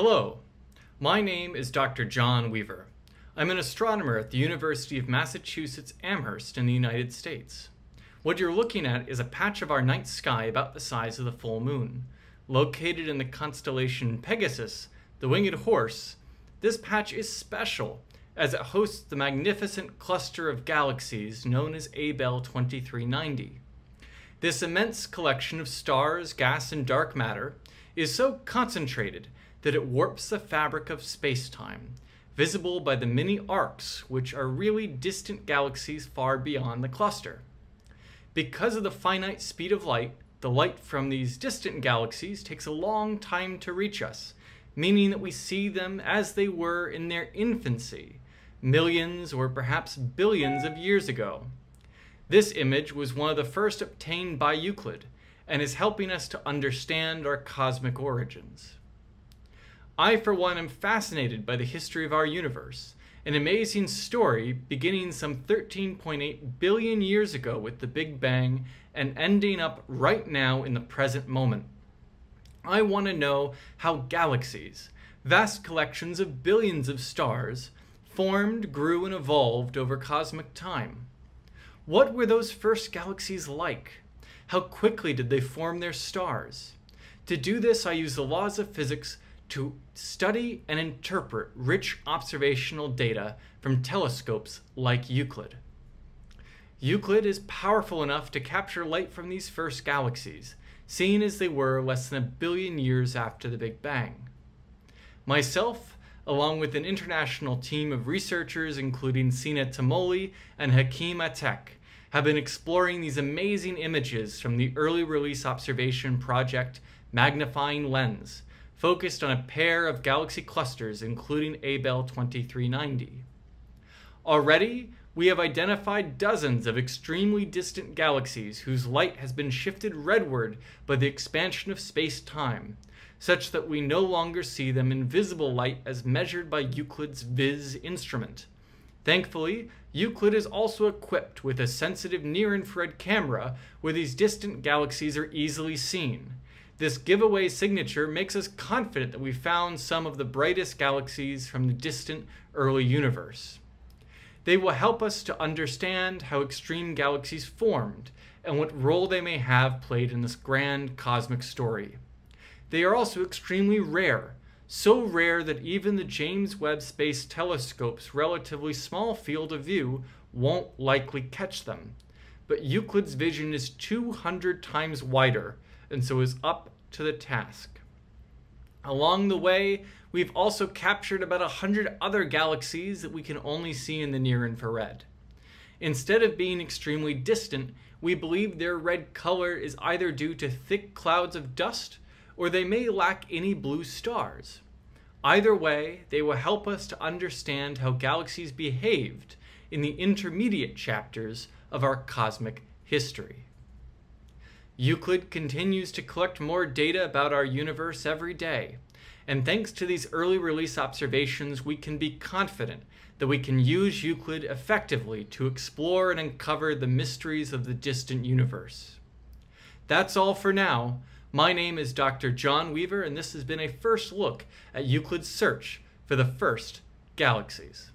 Hello, my name is Dr. John Weaver. I'm an astronomer at the University of Massachusetts Amherst in the United States. What you're looking at is a patch of our night sky about the size of the full moon. Located in the constellation Pegasus, the winged horse, this patch is special as it hosts the magnificent cluster of galaxies known as Abell 2390. This immense collection of stars, gas, and dark matter is so concentrated that it warps the fabric of space-time, visible by the many arcs, which are really distant galaxies far beyond the cluster. Because of the finite speed of light, the light from these distant galaxies takes a long time to reach us, meaning that we see them as they were in their infancy, millions or perhaps billions of years ago. This image was one of the first obtained by Euclid and is helping us to understand our cosmic origins. I, for one, am fascinated by the history of our universe, an amazing story beginning some 13.8 billion years ago with the Big Bang and ending up right now in the present moment. I want to know how galaxies, vast collections of billions of stars, formed, grew, and evolved over cosmic time. What were those first galaxies like? How quickly did they form their stars? To do this, I use the laws of physics to study and interpret rich observational data from telescopes like Euclid. Euclid is powerful enough to capture light from these first galaxies, seen as they were less than 1 billion years after the Big Bang. Myself, along with an international team of researchers including Sina Tamoli and Hakeem Atek, have been exploring these amazing images from the early release observation project Magnifying Lens, focused on a pair of galaxy clusters including Abell 2390. Already, we have identified dozens of extremely distant galaxies whose light has been shifted redward by the expansion of space-time, such that we no longer see them in visible light as measured by Euclid's VIS instrument. Thankfully, Euclid is also equipped with a sensitive near-infrared camera where these distant galaxies are easily seen. This giveaway signature makes us confident that we found some of the brightest galaxies from the distant early universe. They will help us to understand how extreme galaxies formed and what role they may have played in this grand cosmic story. They are also extremely rare, so rare that even the James Webb Space Telescope's relatively small field of view won't likely catch them. But Euclid's vision is 200 times wider, and so is up to the task. Along the way, we've also captured about 100 other galaxies that we can only see in the near-infrared. Instead of being extremely distant, we believe their red color is either due to thick clouds of dust, or they may lack any blue stars. Either way, they will help us to understand how galaxies behaved in the intermediate chapters of our cosmic history. Euclid continues to collect more data about our universe every day, and thanks to these early release observations, we can be confident that we can use Euclid effectively to explore and uncover the mysteries of the distant universe. That's all for now. My name is Dr. John Weaver, and this has been a first look at Euclid's search for the first galaxies.